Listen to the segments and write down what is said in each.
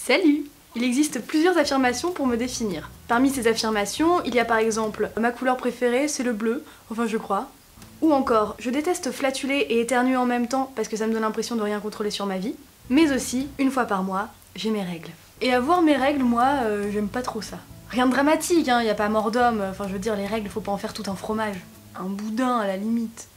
Salut! Il existe plusieurs affirmations pour me définir. Parmi ces affirmations, il y a par exemple « ma couleur préférée c'est le bleu », enfin je crois. Ou encore « je déteste flatuler et éternuer en même temps parce que ça me donne l'impression de rien contrôler sur ma vie ». Mais aussi, une fois par mois, j'ai mes règles. Et avoir mes règles, moi, j'aime pas trop ça. Rien de dramatique, hein, y a pas mort d'homme, enfin je veux dire les règles, faut pas en faire tout un fromage. Un boudin à la limite.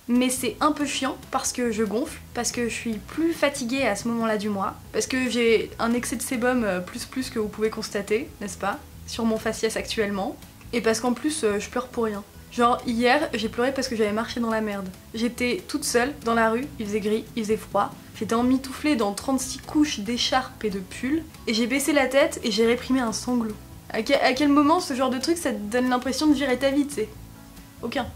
Mais c'est un peu chiant parce que je gonfle, parce que je suis plus fatiguée à ce moment-là du mois, parce que j'ai un excès de sébum plus que vous pouvez constater, n'est-ce pas, sur mon faciès actuellement, et parce qu'en plus je pleure pour rien. Genre hier j'ai pleuré parce que j'avais marché dans la merde. J'étais toute seule dans la rue, il faisait gris, il faisait froid, j'étais emmitouflée dans 36 couches d'écharpes et de pulls, et j'ai baissé la tête et j'ai réprimé un sanglot. À quel moment ce genre de truc ça te donne l'impression de gérer ta vie, tu sais? Aucun.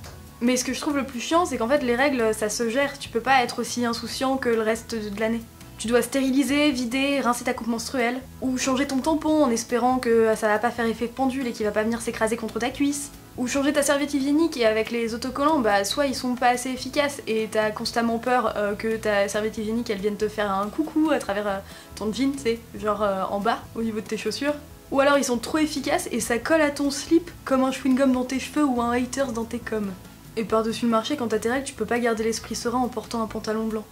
Mais ce que je trouve le plus chiant, c'est qu'en fait les règles ça se gère, tu peux pas être aussi insouciant que le reste de l'année. Tu dois stériliser, vider, rincer ta coupe menstruelle, ou changer ton tampon en espérant que ça va pas faire effet pendule et qu'il va pas venir s'écraser contre ta cuisse. Ou changer ta serviette hygiénique et avec les autocollants, bah soit ils sont pas assez efficaces et t'as constamment peur que ta serviette hygiénique elle vienne te faire un coucou à travers ton jean, tu sais, genre en bas au niveau de tes chaussures. Ou alors ils sont trop efficaces et ça colle à ton slip comme un chewing-gum dans tes cheveux ou un haters dans tes coms. Et par-dessus le marché, quand t'as tes règles, tu peux pas garder l'esprit serein en portant un pantalon blanc.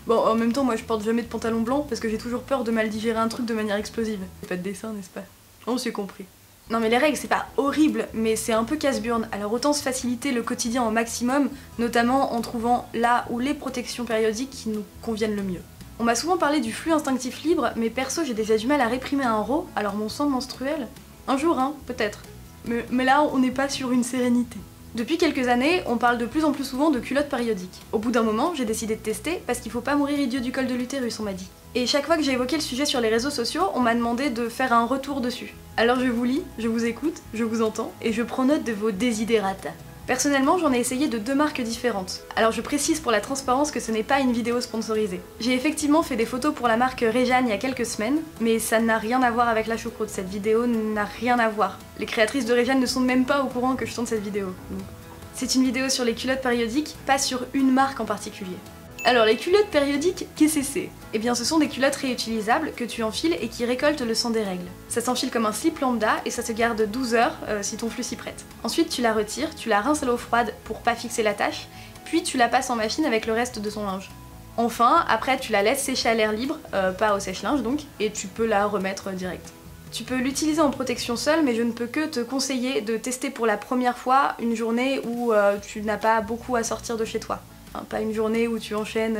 Bon, en même temps, moi je porte jamais de pantalon blanc parce que j'ai toujours peur de mal digérer un truc de manière explosive. C'est pas de dessin, n'est-ce pas? On s'est compris. Non mais les règles c'est pas horrible, mais c'est un peu casse-burne, alors autant se faciliter le quotidien au maximum, notamment en trouvant là ou les protections périodiques qui nous conviennent le mieux. On m'a souvent parlé du flux instinctif libre, mais perso j'ai déjà du mal à réprimer un RAW, alors mon sang menstruel? Un jour hein, peut-être. Mais là on n'est pas sur une sérénité. Depuis quelques années, on parle de plus en plus souvent de culottes périodiques. Au bout d'un moment, j'ai décidé de tester parce qu'il faut pas mourir idiot du col de l'utérus, on m'a dit. Et chaque fois que j'ai évoqué le sujet sur les réseaux sociaux, on m'a demandé de faire un retour dessus. Alors je vous lis, je vous écoute, je vous entends, et je prends note de vos desiderata. Personnellement, j'en ai essayé de 2 marques différentes. Alors je précise pour la transparence que ce n'est pas une vidéo sponsorisée. J'ai effectivement fait des photos pour la marque Réjeanne il y a quelques semaines, mais ça n'a rien à voir avec la choucroute, cette vidéo n'a rien à voir. Les créatrices de Réjeanne ne sont même pas au courant que je tourne cette vidéo. C'est une vidéo sur les culottes périodiques, pas sur une marque en particulier. Alors les culottes périodiques, qu'est-ce que c'est? Eh bien ce sont des culottes réutilisables que tu enfiles et qui récoltent le sang des règles. Ça s'enfile comme un slip lambda et ça se garde 12 heures si ton flux s'y prête. Ensuite tu la retires, tu la rinces à l'eau froide pour pas fixer la tache, puis tu la passes en machine avec le reste de son linge. Enfin, après tu la laisses sécher à l'air libre, pas au sèche-linge donc, et tu peux la remettre direct. Tu peux l'utiliser en protection seule, mais je ne peux que te conseiller de tester pour la première fois une journée où tu n'as pas beaucoup à sortir de chez toi. Pas une journée où tu enchaînes,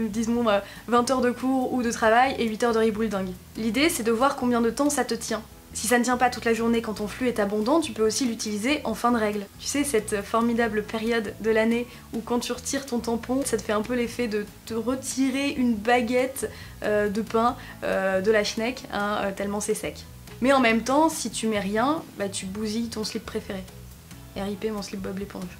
disons, 20 heures de cours ou de travail et 8 heures de riboule dingue. L'idée, c'est de voir combien de temps ça te tient. Si ça ne tient pas toute la journée quand ton flux est abondant, tu peux aussi l'utiliser en fin de règle. Tu sais, cette formidable période de l'année où quand tu retires ton tampon, ça te fait un peu l'effet de te retirer une baguette de pain de la schneck, hein, tellement c'est sec. Mais en même temps, si tu mets rien, bah tu bousilles ton slip préféré. RIP mon slip Bob l'éponge.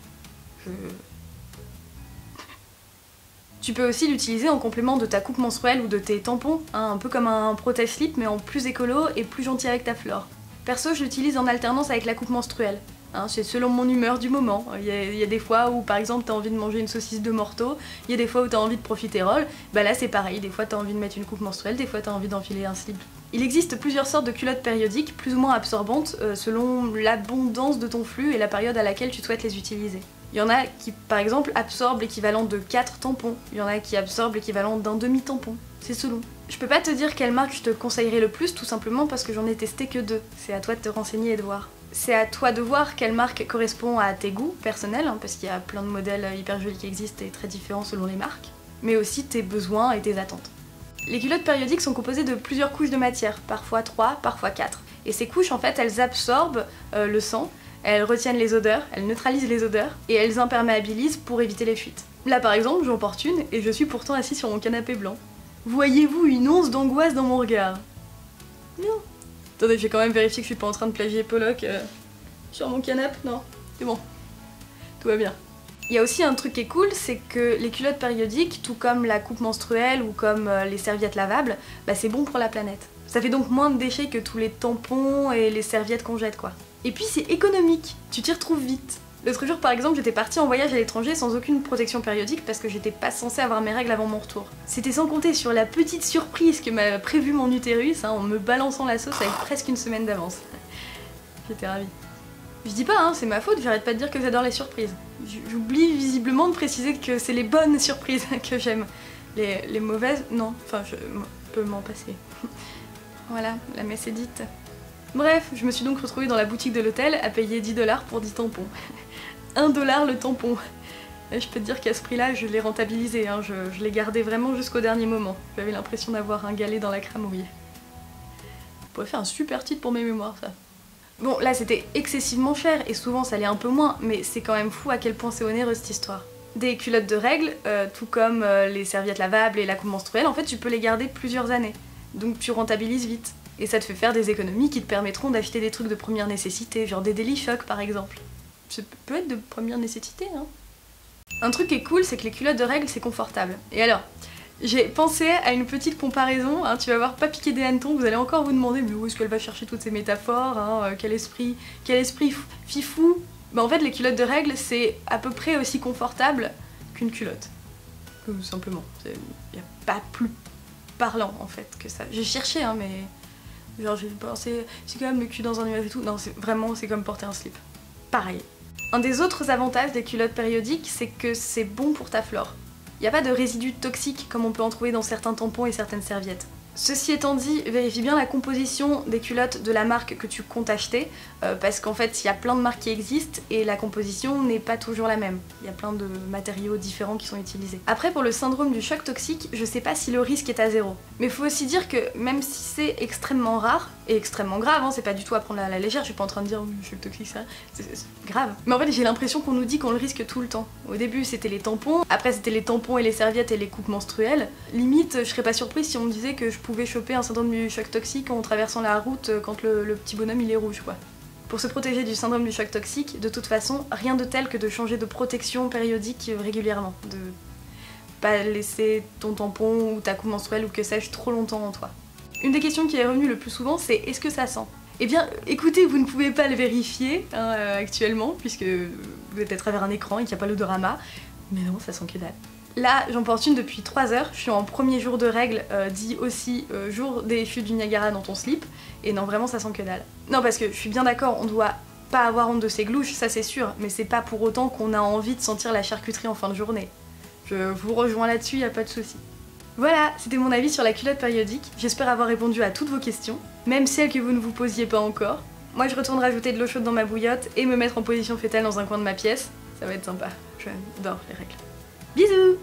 Tu peux aussi l'utiliser en complément de ta coupe menstruelle ou de tes tampons, hein, un peu comme un protège-slip mais en plus écolo et plus gentil avec ta flore. Perso, je l'utilise en alternance avec la coupe menstruelle. Hein, c'est selon mon humeur du moment. Il y a des fois où par exemple t'as envie de manger une saucisse de Morteau, il y a des fois où t'as envie de profiterole, bah là c'est pareil, des fois t'as envie de mettre une coupe menstruelle, des fois t'as envie d'enfiler un slip. Il existe plusieurs sortes de culottes périodiques, plus ou moins absorbantes, selon l'abondance de ton flux et la période à laquelle tu souhaites les utiliser. Il y en a qui, par exemple, absorbent l'équivalent de 4 tampons. Il y en a qui absorbent l'équivalent d'un demi-tampon. C'est selon. Je peux pas te dire quelle marque je te conseillerais le plus, tout simplement parce que j'en ai testé que 2. C'est à toi de te renseigner et de voir. C'est à toi de voir quelle marque correspond à tes goûts personnels, hein, parce qu'il y a plein de modèles hyper jolis qui existent et très différents selon les marques, mais aussi tes besoins et tes attentes. Les culottes périodiques sont composées de plusieurs couches de matière, parfois 3, parfois 4. Et ces couches, en fait, elles absorbent le sang, elles retiennent les odeurs, elles neutralisent les odeurs, et elles imperméabilisent pour éviter les fuites. Là par exemple, j'en porte une, et je suis pourtant assis sur mon canapé blanc. Voyez-vous une once d'angoisse dans mon regard? Non. Attendez, je vais quand même vérifier que je suis pas en train de plagier Pollock sur mon canapé. Non, c'est bon. Tout va bien. Il y a aussi un truc qui est cool, c'est que les culottes périodiques, tout comme la coupe menstruelle ou comme les serviettes lavables, bah c'est bon pour la planète. Ça fait donc moins de déchets que tous les tampons et les serviettes qu'on jette quoi. Et puis c'est économique, tu t'y retrouves vite. L'autre jour par exemple, j'étais partie en voyage à l'étranger sans aucune protection périodique parce que j'étais pas censée avoir mes règles avant mon retour. C'était sans compter sur la petite surprise que m'a prévu mon utérus en me balançant la sauce avec presque une semaine d'avance. J'étais ravie. Je dis pas, hein, c'est ma faute, j'arrête pas de dire que j'adore les surprises. J'oublie visiblement de préciser que c'est les bonnes surprises que j'aime. Les mauvaises, non, enfin je peux m'en passer. Voilà, la messe est dite. Bref, je me suis donc retrouvée dans la boutique de l'hôtel à payer 10 $ pour 10 tampons. 1 $ le tampon. Et je peux te dire qu'à ce prix-là, je l'ai rentabilisé, hein, je l'ai gardé vraiment jusqu'au dernier moment. J'avais l'impression d'avoir un galet dans la cramouille. Je pourrais faire un super titre pour mes mémoires, ça. Bon, là c'était excessivement cher, et souvent ça l'est un peu moins, mais c'est quand même fou à quel point c'est onéreux cette histoire. Des culottes de règles, tout comme les serviettes lavables et la coupe menstruelle, en fait tu peux les garder plusieurs années. Donc tu rentabilises vite. Et ça te fait faire des économies qui te permettront d'acheter des trucs de première nécessité, genre des Daily Shock par exemple. Ça peut être de première nécessité, hein. Un truc qui est cool, c'est que les culottes de règles, c'est confortable. Et alors, j'ai pensé à une petite comparaison, hein, tu vas voir, pas piquer des hannetons, vous allez encore vous demander mais où est-ce qu'elle va chercher toutes ces métaphores, hein, quel esprit fifou. Bah en fait, les culottes de règles, c'est à peu près aussi confortable qu'une culotte. Tout simplement. Y a pas plus parlant en fait que ça. J'ai cherché, hein, mais... Genre j'ai pensé, c'est quand même le cul dans un nuage et tout. Non, c'est comme porter un slip. Pareil. Un des autres avantages des culottes périodiques, c'est que c'est bon pour ta flore. Il n'y a pas de résidus toxiques comme on peut en trouver dans certains tampons et certaines serviettes. Ceci étant dit, vérifie bien la composition des culottes de la marque que tu comptes acheter, parce qu'en fait il y a plein de marques qui existent et la composition n'est pas toujours la même. Il y a plein de matériaux différents qui sont utilisés. Après pour le syndrome du choc toxique, je sais pas si le risque est à 0. Mais faut aussi dire que même si c'est extrêmement rare, et extrêmement grave, hein, c'est pas du tout à prendre à la légère, je suis pas en train de dire oui, choc toxique ça, c'est grave. Mais en fait j'ai l'impression qu'on nous dit qu'on le risque tout le temps. Au début c'était les tampons, après c'était les tampons et les serviettes et les coupes menstruelles. Limite je serais pas surprise si on me disait que je pouvais choper un syndrome du choc toxique en traversant la route quand le petit bonhomme il est rouge quoi. Pour se protéger du syndrome du choc toxique, de toute façon, rien de tel que de changer de protection périodique régulièrement. De pas laisser ton tampon ou ta coupe menstruelle ou que sais-je trop longtemps en toi. Une des questions qui est revenue le plus souvent c'est est-ce que ça sent ? Eh bien écoutez, vous ne pouvez pas le vérifier hein, actuellement puisque vous êtes à travers un écran et qu'il n'y a pas l'odorama, mais non, ça sent que dalle. Là, j'en porte une depuis 3 heures, je suis en premier jour de règles, dit aussi jour des chutes du Niagara dans ton slip, et non, vraiment ça sent que dalle. Non, parce que je suis bien d'accord, on doit pas avoir honte de ses glouches, ça c'est sûr, mais c'est pas pour autant qu'on a envie de sentir la charcuterie en fin de journée. Je vous rejoins là-dessus, y a pas de souci. Voilà, c'était mon avis sur la culotte périodique, j'espère avoir répondu à toutes vos questions, même celles que vous ne vous posiez pas encore. Moi je retourne rajouter de l'eau chaude dans ma bouillotte et me mettre en position fétale dans un coin de ma pièce, ça va être sympa, j'adore les règles. Bisous!